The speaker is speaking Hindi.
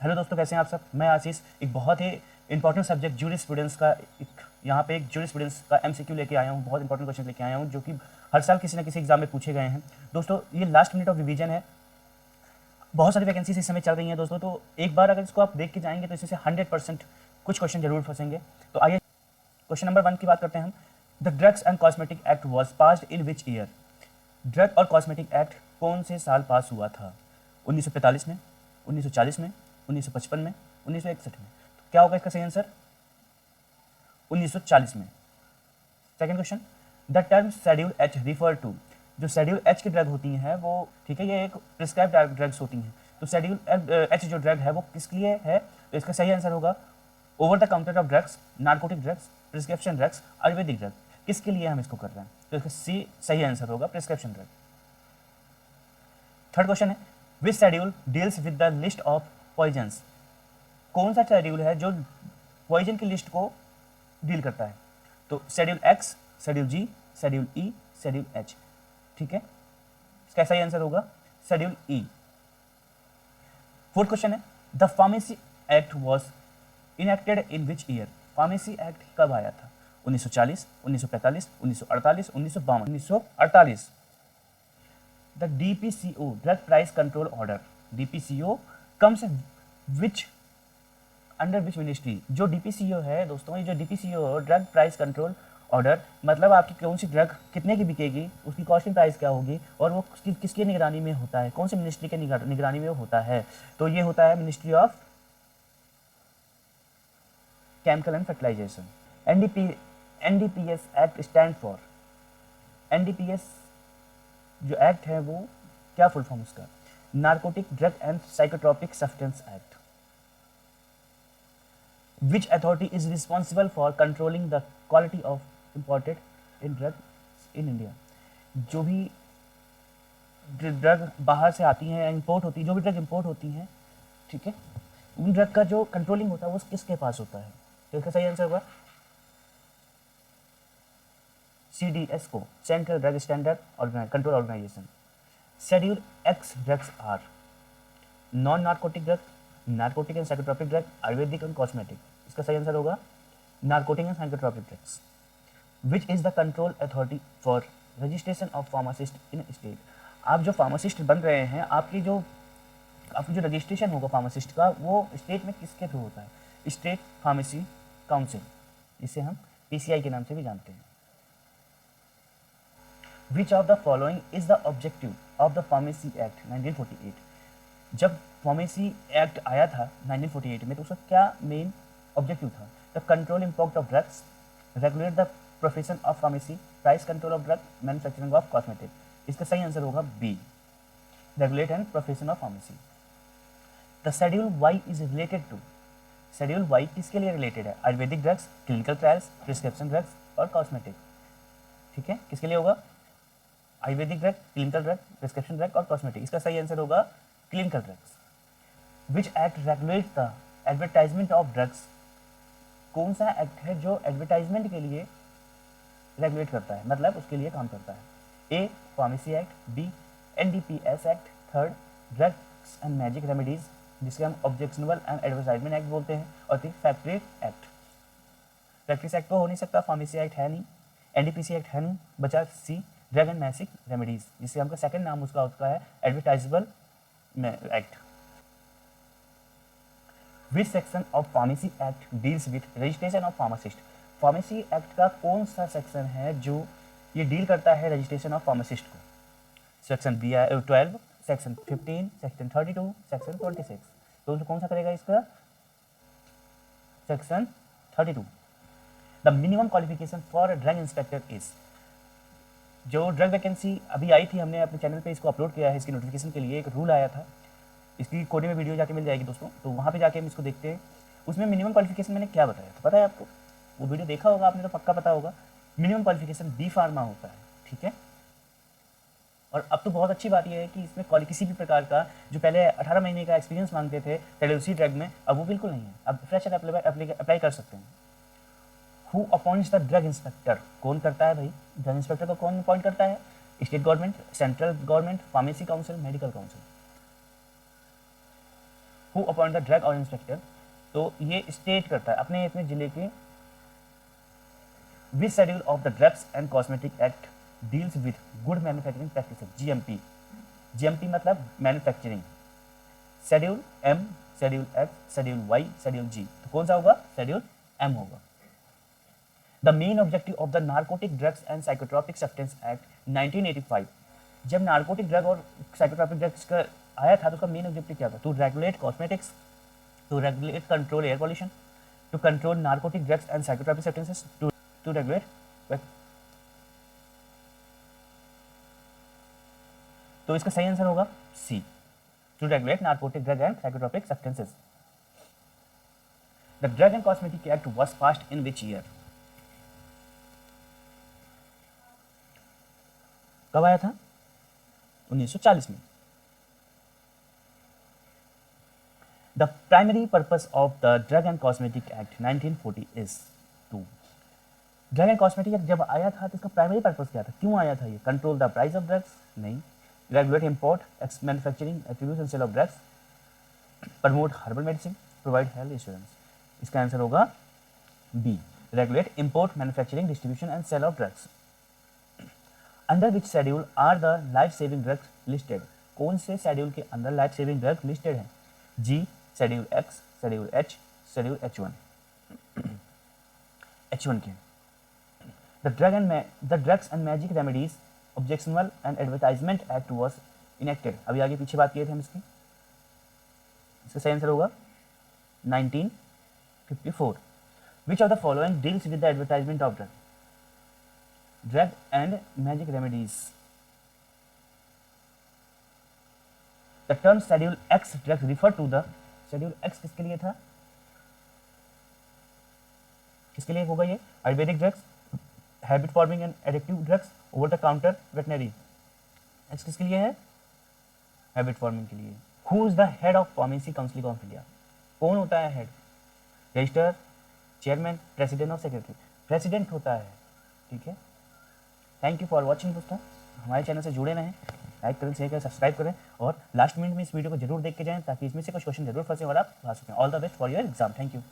हेलो दोस्तों, कैसे हैं आप सब। मैं आशीष एक बहुत ही इंपॉर्टेंट सब्जेक्ट जूरिस्प्रूडेंस का यहाँ पे एक जूरिस्प्रूडेंस का एमसीक्यू लेके आया हूँ। बहुत इंपॉर्टेंट क्वेश्चन लेके आया हूँ जो कि हर साल किसी ना किसी एग्जाम में पूछे गए हैं। दोस्तों ये लास्ट मिनट ऑफ रिवीजन है, बहुत सारी वैकेंसीज इस समय चल रही हैं दोस्तों, तो एक बार अगर इसको आप देख के जाएंगे तो इसमें से 100% कुछ क्वेश्चन जरूर फंसेंगे। तो आइए क्वेश्चन नंबर 1 की बात करते हैं हम। The drugs and cosmetic act was passed in which year. Drug और कॉस्मेटिक एक्ट कौन से साल पास हुआ था? 1945 में, 1940 में, 1955 में, 1961 में। तो क्या होगा इसका सही आंसर? 1940 में। Second question, the term schedule H refer to. जो शेड्यूल एच की ड्रग होती हैं वो, ठीक है, ये एक प्रिस्क्राइब्ड ड्रग्स होती हैं। तो शेड्यूल एच जो ड्रग है वो किसके लिए है? तो इसका सही आंसर होगा over the counter of drugs, narcotic drugs, prescription drugs, Ayurvedic drug. किसके लिए हम इसको कर रहे हैं? तो इसका सी सही आंसर होगा, प्रिस्क्रिप्शन ड्रग। थर्ड क्वेश्चन है, which schedule deals with the list of poisons. कौन सा शेड्यूल है जो पॉइजन की लिस्ट को डील करता है? तो शेड्यूल एक्स, शेड्यूल जी, शेड्यूल ई, शेड्यूल एच। ठीक है, इसका सही आंसर होगा शेड्यूल ई। फोर्थ क्वेश्चन है, the pharmacy act was enacted in which year. Pharmacy act कब आया था? 1940, 1945, 1948, 1952। 1948। The DPCO drug price control order, DPCO comes which under which ministry. जो DPCO है दोस्तों, ये जो DPCO drug price control order, मतलब आपकी कौन सी ड्रग कितने की बिकेगी, उसकी कॉस्टिंग प्राइस क्या होगी, और वो किसकी निगरानी में होता है, कौन सी मिनिस्ट्री के निगरानी में होता है? तो ये होता है ministry of chemical and fertilization. NDPS act stand for. NDPS जो एक्ट है वो क्या फुल फॉर्म उसका? Narcotic drug and psychotropic substance act. Which authority is responsible for controlling the quality of imported in drug in India. जो भी ड्रग बाहर से आती हैं, इंपोर्ट होती है, जो भी ड्रग इंपोर्ट होती हैं, ठीक है, उन ड्रग का जो कंट्रोलिंग होता है वो किसके पास होता है? तो इसका सही आंसर होगा CDS को, central drug standard control organization. Schedule X drugs are non narcotic drug, narcotic and psychotropic drug, ayurvedic and cosmetic. इसका सही आंसर होगा narcotic and psychotropic drugs. Which is the control authority for registration of pharmacist in state. आप जो फार्मासिस्ट बन रहे हैं, आपकी जो रजिस्ट्रेशन होगा फार्मासिस्ट का, वो स्टेट में किसके थ्रू होता है? स्टेट फार्मेसी काउंसिल, इसे हम PCI के नाम से भी जानते हैं। विच of the following is the objective of the pharmacy act 1948। जब फार्मेसी एक्ट आया था 1948 में, तो उसका क्या मेन ऑब्जेक्टिव था? The control impact of drugs, regulate the profession of pharmacy, price control of drug, manufacturing of cosmetic. इसका सही आंसर होगा B, regulate and profession of pharmacy. The schedule Y is related to. Schedule Y किसके लिए रिलेटेड है? Ayurvedic drugs, clinical trials, prescription drugs और कॉस्मेटिक। ठीक है, किसके लिए होगा? Ayurvedic drug, clinical drug, prescription drug और कॉस्मेटिक। इसका सही आंसर होगा clinical drugs. Which act regulate the advertisement of drugs. कौन सा एक्ट है जो एडवर्टाइजमेंट के लिए रेगुलेट करता है, मतलब उसके लिए काम करता है? A pharmacy act, B NDPS act, third drugs and magic remedies जिसके हम ऑब्जेक्शनेबल एंड एडवर्टाइजमेंट एक्ट बोलते हैं, और फिर फैक्ट्रीज एक्ट। फैक्ट्रीज एक्ट तो हो नहीं सकता, फार्मेसी एक्ट है नहीं, NDPC एक्ट है नहीं, बचा C drug and magic remedies, जिससे हमका सेकंड नाम उसका है advertisable act. Which section of pharmacy act deals with registration of pharmacist. Pharmacy act का कौन सा सेक्शन है जो ये डील करता है रजिस्ट्रेशन ऑफ फार्मासिस्ट को? Section 12, section 15, section 32, section 26। तो कौन सा करेगा इसका? Section 32। The minimum qualification for a drug inspector is. जो ड्रग वैकेंसी अभी आई थी, हमने अपने चैनल पे इसको अपलोड किया है, इसकी नोटिफिकेशन के लिए एक रूल आया था, इसकी कोने में वीडियो जाके मिल जाएगी दोस्तों, तो वहाँ पे जाके हम इसको देखते हैं। उसमें मिनिमम क्वालिफिकेशन मैंने क्या बताया था, पता है आपको? वो वीडियो देखा होगा आपने तो पक्का पता होगा। मिनिमम क्वालिफिकेशन B फार्मा होता है, ठीक है। और अब तो बहुत अच्छी बात यह है कि इसमें किसी भी प्रकार का जो पहले 18 महीने का एक्सपीरियंस मांगते थे टेलोसी ड्रग में, अब वो बिल्कुल नहीं है, अब फ्रेशर अप्लाई कर सकते हैं। Who appoints the drug inspector. कौन करता है भाई ड्रग इंस्पेक्टर को? कौन अपॉइंट करता है? State government, central government, pharmacy council, medical council. Who appoint the drug और इंस्पेक्टर, तो ये स्टेट करता है अपने अपने जिले के which schedule of the drugs and cosmetic act deals with good manufacturing practices, GMP. GMP मतलब manufacturing, schedule M, schedule X, schedule Y, schedule G, तो कौन सा होगा? शेड्यूल एम होगा। The main objective of the narcotic drugs and psychotropic substance act 1985, जब नार्कोटिक ड्रग और साइकोट्रॉपिक ड्रग्स का आया था तो उसका मेन ऑब्जेक्टिव क्या था? To regulate cosmetics, to regulate control air pollution, to control narcotic drugs and psychotropic substances, to regulate, तो इसका सही आंसर होगा C, to regulate narcotic drug and psychotropic substances. The drug and cosmetic act was passed in which year? कब आया था? 1940 में। The primary purpose of the drug and cosmetic act 1940 is to, drug and cosmetic act जब आया था तो इसका प्राइमरी पर्पस क्या था? क्यों आया था ये? Control the price of drugs? नहीं। Regulate import, manufacturing, distribution, sale of drugs, promote herbal medicine, provide health insurance, इसका आंसर होगा B, regulate import, manufacturing, distribution and sale of drugs. Under which schedule are the life saving drugs listed, कौन से शेड्यूल के अंदर लाइफ सेविंग ड्रग लिस्टेड है? G, schedule X, schedule H, schedule H1, H1 के। The drugs and magic remedies objectional and advertisement act was enacted, अभी आगे पीछे बात किए थे हम इसकी, इसका सही आंसर होगा 1954। Which of the following deals with the advertisement of drug and magic remedies? The term schedule X drugs refer to the, schedule X किसके लिए था? किसके लिए होगा ये? Ayurvedic drugs, habit forming and addictive drugs, over the counter, veterinary. X किसके लिए है? हैबिट फॉर्मिंग के लिए। Who is the head of pharmacy council of India, कौन होता है हेड? रजिस्टर, चेयरमैन, प्रेसिडेंट और सेक्रेटरी? प्रेसिडेंट होता है, ठीक है। थैंक यू फॉर वॉचिंग दोस्तों, हमारे चैनल से जुड़े रहें, लाइक करें, शेयर करें, सब्सक्राइब करें और लास्ट मिनट में इस वीडियो को जरूर देख के जाएं ताकि इसमें से कुछ क्वेश्चन जरूर फंसे और आप पढ़ा सकें। All the best for your exam, thank you.